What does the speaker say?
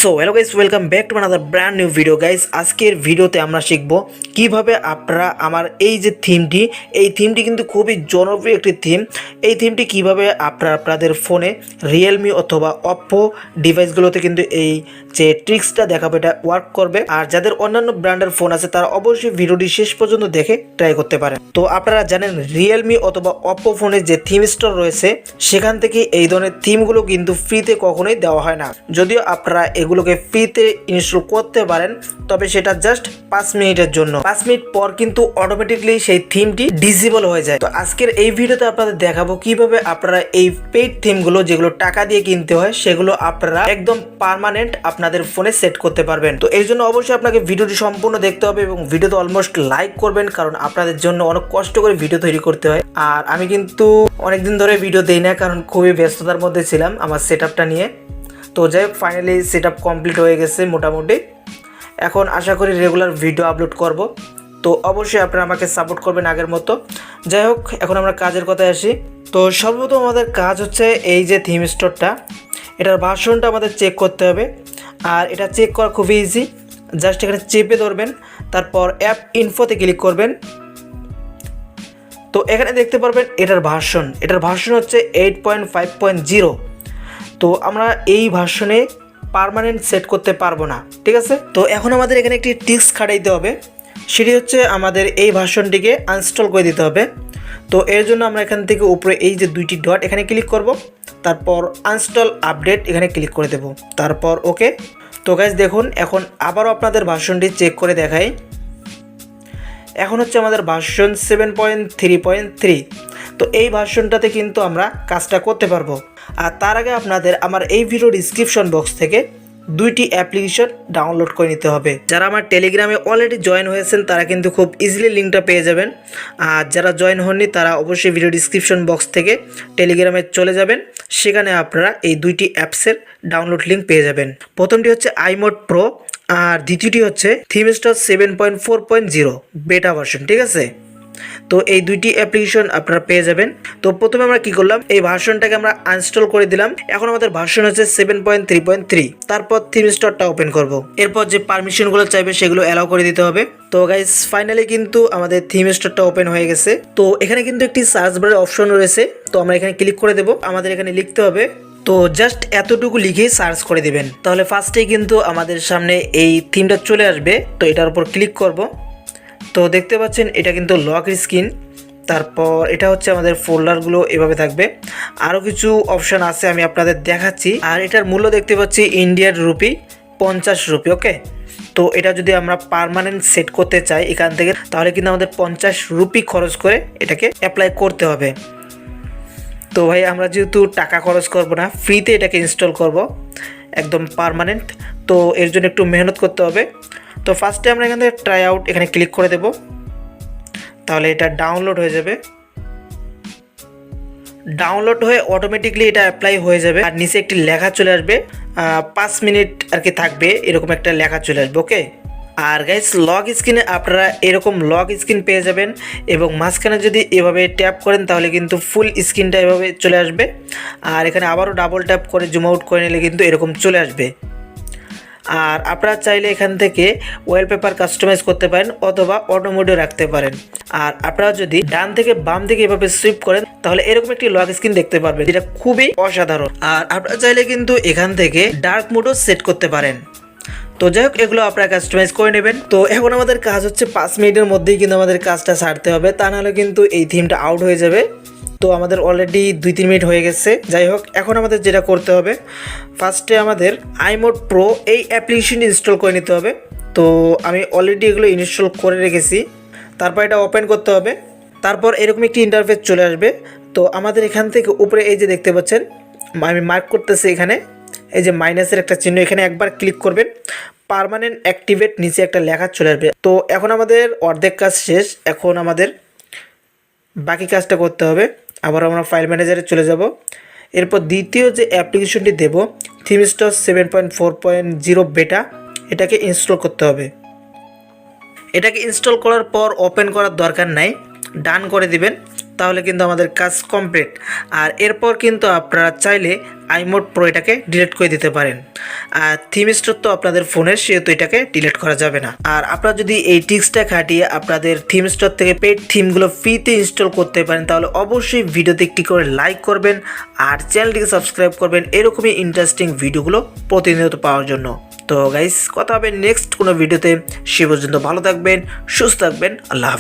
So hello guys, welcome back to another brand new video guys. আজকের ভিডিওতে আমরা শিখব কিভাবে আপনারা আমার এই যে থিমটি কিন্তু খুবই জনপ্রিয় একটি থিম। এই থিমটি কিভাবে আপনারা আপনাদের ফোনে রিয়েলমি অথবা অপ্পো ডিভাইসগুলোতে কিন্তু এই যে ট্রিক্সটা দেখাবো এটা ওয়ার্ক করবে। আর যাদের অন্যান্য ব্র্যান্ডের ফোন আছে তারা অবশ্যই ভিডিওটি শেষ পর্যন্ত দেখে ট্রাই করতে পারেন। তো আপনারা জানেন রিয়েলমি অথবা অপ্পো ফোনের যে থিম স্টোর রয়েছে সেখান থেকে এই ধরনের থিমগুলো কিন্তু ফ্রিতে কখনোই দেওয়া হয় না। যদিও আপনারা এগুলোকে ফ্রিতে ইনস্টল করতে পারেন, তবে সেটা জাস্ট 5 মিনিটের জন্য। 5 মিনিট পর কিন্তু অটোমেটিকলি সেই থিমটি ডিসেবল হয়ে যায়। তো আজকের এই ভিডিওতে আপনাদের দেখাবো কিভাবে আপনারা এই পেইড থিমগুলো যেগুলো টাকা দিয়ে কিনতে হয় সেগুলো আপনারা একদম পার্মানেন্ট আপনাদের ফোনে সেট করতে পারবেন। তো এর জন্য অবশ্যই আপনাকে ভিডিওটি সম্পূর্ণ দেখতে হবে এবং ভিডিওতে অলমোস্ট লাইক করবেন, কারণ আপনাদের জন্য অনেক কষ্ট করে ভিডিও তৈরি করতে হয়। আর আমি কিন্তু অনেকদিন ধরে ভিডিও দেই না, কারণ খুবই ব্যস্ততার মধ্যে ছিলাম আমার সেটআপটা নিয়ে। তো যাই হোক, ফাইনালি সেটআপ কমপ্লিট হয়ে গেছে মোটামুটি। এখন আশা করি রেগুলার ভিডিও আপলোড করব। তো অবশ্যই আপনারা আমাকে সাপোর্ট করবেন আগের মতো। যাই হোক, এখন আমরা কাজের কথায় আসি। তো সর্বপ্রথম আমাদের কাজ হচ্ছে এই যে থিম স্টোরটা, এটার ভার্সনটা আমাদের চেক করতে হবে। আর এটা চেক করা খুবই ইজি। জাস্ট এখানে চেপে ধরবেন, তারপর অ্যাপ ইনফোতে ক্লিক করবেন। তো এখানে দেখতে পারবেন এটার ভার্সন হচ্ছে 8.5.0। তো আমরা এই ভার্সনে পার্মানেন্ট সেট করতে পারবো না, ঠিক আছে। তো এখন আমাদের এখানে একটি ট্রিক্স খাটাইতে হবে, সেটি হচ্ছে আমাদের এই ভার্সনটিকে আনইনস্টল করে দিতে হবে। তো এর জন্য আমরা এখান থেকে উপরে এই যে দুইটি ডট এখানে ক্লিক করব, তারপর আনইনস্টল আপডেট এখানে ক্লিক করে দেব, তারপর ওকে। তো গাইস দেখুন, এখন আবারও আপনাদের ভার্সনটি চেক করে দেখাই। এখন হচ্ছে আমাদের ভার্সন 7.3.3। তো এই ভার্সনটাতে কিন্তু আমরা কাজটা করতে পারবো। আর তার আগে আপনাদের আমার এই ভিডিও ডিসক্রিপশন বক্স থেকে দুইটি অ্যাপ্লিকেশন ডাউনলোড করে নিতে হবে। যারা আমার টেলিগ্রামে অলরেডি জয়েন হয়েছেন তারা কিন্তু খুব ইজিলি লিঙ্কটা পেয়ে যাবেন। আর যারা জয়েন হননি তারা অবশ্যই ভিডিও ডিসক্রিপশন বক্স থেকে টেলিগ্রামে চলে যাবেন, সেখানে আপনারা এই দুইটি অ্যাপসের ডাউনলোড লিঙ্ক পেয়ে যাবেন। প্রথমটি হচ্ছে আইমোড প্রো, আর দ্বিতীয়টি হচ্ছে থিমস্টার 7.4.0 বেটা ভার্সন, ঠিক আছে। তো এই দুইটি অ্যাপ্লিকেশন আপনারা পেয়ে যাবেন। তো প্রথমে আমরা কি করলাম, এই ভার্সনটাকে আমরা আনইনস্টল করে দিলাম। এখন আমাদের ভার্সন হচ্ছে 7.3.3। তারপর থিম স্টোরটা ওপেন করব। এরপর যে পারমিশনগুলো চাইবে সেগুলো অ্যালাউ করে দিতে হবে। তো গাইস ফাইনালি কিন্তু আমাদের থিম স্টোরটা ওপেন হয়ে গেছে। তো এখানে কিন্তু একটি সার্চ বারের অপশন রয়েছে, তো আমরা এখানে ক্লিক করে দেব। আমাদের এখানে লিখতে হবে, তো জাস্ট এতটুকু লিখেই সার্চ করে দিবেন, তাহলে ফার্স্টেই কিন্তু আমাদের সামনে এই থিমটা চলে আসবে। তো এটার উপর ক্লিক করব। তো দেখতে পাচ্ছেন এটা কিন্তু লক স্ক্রিন। তারপর এটা হচ্ছে আমাদের ফোল্ডারগুলো এভাবে থাকবে। আরও কিছু অপশান আছে, আমি আপনাদের দেখাচ্ছি। আর এটার মূল্য দেখতে পাচ্ছি ইন্ডিয়ান রুপি 50 রুপি, ওকে। তো এটা যদি আমরা পার্মানেন্ট সেট করতে চাই এখান থেকে, তাহলে কিন্তু আমাদের 50 রুপি খরচ করে এটাকে অ্যাপ্লাই করতে হবে। তো ভাই আমরা যেহেতু টাকা খরচ করব না, ফ্রিতে এটাকে ইনস্টল করব একদম পার্মানেন্ট, তো এর জন্য একটু মেহনত করতে হবে। তো ফার্স্টে আমরা এখান থেকে ট্রাই আউট এখানে ক্লিক করে দেব, তাহলে এটা ডাউনলোড হয়ে যাবে। ডাউনলোড হয়ে অটোমেটিকলি এটা অ্যাপ্লাই হয়ে যাবে। আর নিচে একটি লেখা চলে আসবে, 5 মিনিট আর কি থাকবে, এরকম একটা লেখা চলে আসবে, ওকে। আর গাইস লক স্ক্রিনে আপনারা এরকম লক স্ক্রিন পেয়ে যাবেন, এবং মাঝখানে যদি এভাবে ট্যাপ করেন তাহলে কিন্তু ফুল স্ক্রিনটা এভাবে চলে আসবে। আর এখানে আবারও ডাবল ট্যাপ করে জুম আউট করে নিলে কিন্তু এরকম চলে আসবে। আর আপনারা চাইলে এখান থেকে ওয়ালপেপার কাস্টমাইজ করতে পারেন অথবা অটো মোডে রাখতে পারেন। আর আপনারা যদি ডান থেকে বাম দিকে এভাবে সুইপ করেন তাহলে এরকম একটি লক স্ক্রিন দেখতে পারবেন, যেটা খুবই অসাধারণ। আর আপনারা চাইলে কিন্তু এখান থেকে ডার্ক মোডও সেট করতে পারেন। তো যাই হোক, এগুলো আপনারা কাস্টমাইজ করে নেবেন। তো এখন আমাদের কাজ হচ্ছে 5 মিনিটের মধ্যেই কিন্তু আমাদের কাজটা ছাড়তে হবে, তা নাহলে কিন্তু এই থিমটা আউট হয়ে যাবে। তো আমাদের অলরেডি 2-3 মিনিট হয়ে গেছে। যাই হোক, এখন আমাদের যেটা করতে হবে, ফার্স্টে আমাদের আইমোড প্রো এই অ্যাপ্লিকেশনটি ইনস্টল করে নিতে হবে। তো আমি অলরেডি এগুলো ইনস্টল করে রেখেছি। তারপর এটা ওপেন করতে হবে। তারপর এরকম একটি ইন্টারফেস চলে আসবে। তো আমাদের এখান থেকে উপরে এই যে দেখতে পাচ্ছেন, আমি মার্ক করতেছি এখানে, এই যে মাইনাসের একটা চিহ্ন, এখানে একবার ক্লিক করবেন, পার্মানেন্ট অ্যাক্টিভেট নিচে একটা লেখা চলে আসবে। তো এখন আমাদের অর্ধেক কাজ শেষ, এখন আমাদের বাকি কাজটা করতে হবে। আবার আমরা ফাইল ম্যানেজারে চলে যাব। এরপর দ্বিতীয় যে অ্যাপ্লিকেশনটি দেব, থিমস্টার 7.4.0 বেটা, এটাকে ইনস্টল করতে হবে। এটাকে ইনস্টল করার পর ওপেন করার দরকার নাই, ডান করে দিবেন। তাহলে কিন্তু আমাদের কাজ কমপ্লিট। আর এরপর কিন্তু আপনারা চাইলে আইমোড প্রো এটাকে ডিলিট করে দিতে পারেন। আর থিম স্টোর তো আপনাদের ফোনের, সেহেতু এটাকে ডিলিট করা যাবে না। আর আপনারা যদি এই টিক্সটা খাটিয়ে আপনাদের থিম স্টোর থেকে পেড থিমগুলো ফ্রিতে ইনস্টল করতে পারেন, তাহলে অবশ্যই ভিডিওতে একটি করে লাইক করবেন আর চ্যানেলটিকে সাবস্ক্রাইব করবেন এরকমই ইন্টারেস্টিং ভিডিওগুলো প্রতিনিয়ত পাওয়ার জন্য। তো গাইস, কথা হবে নেক্সট কোনো ভিডিওতে। সে পর্যন্ত ভালো থাকবেন, সুস্থ থাকবেন, আল্লাহ হাফেজ।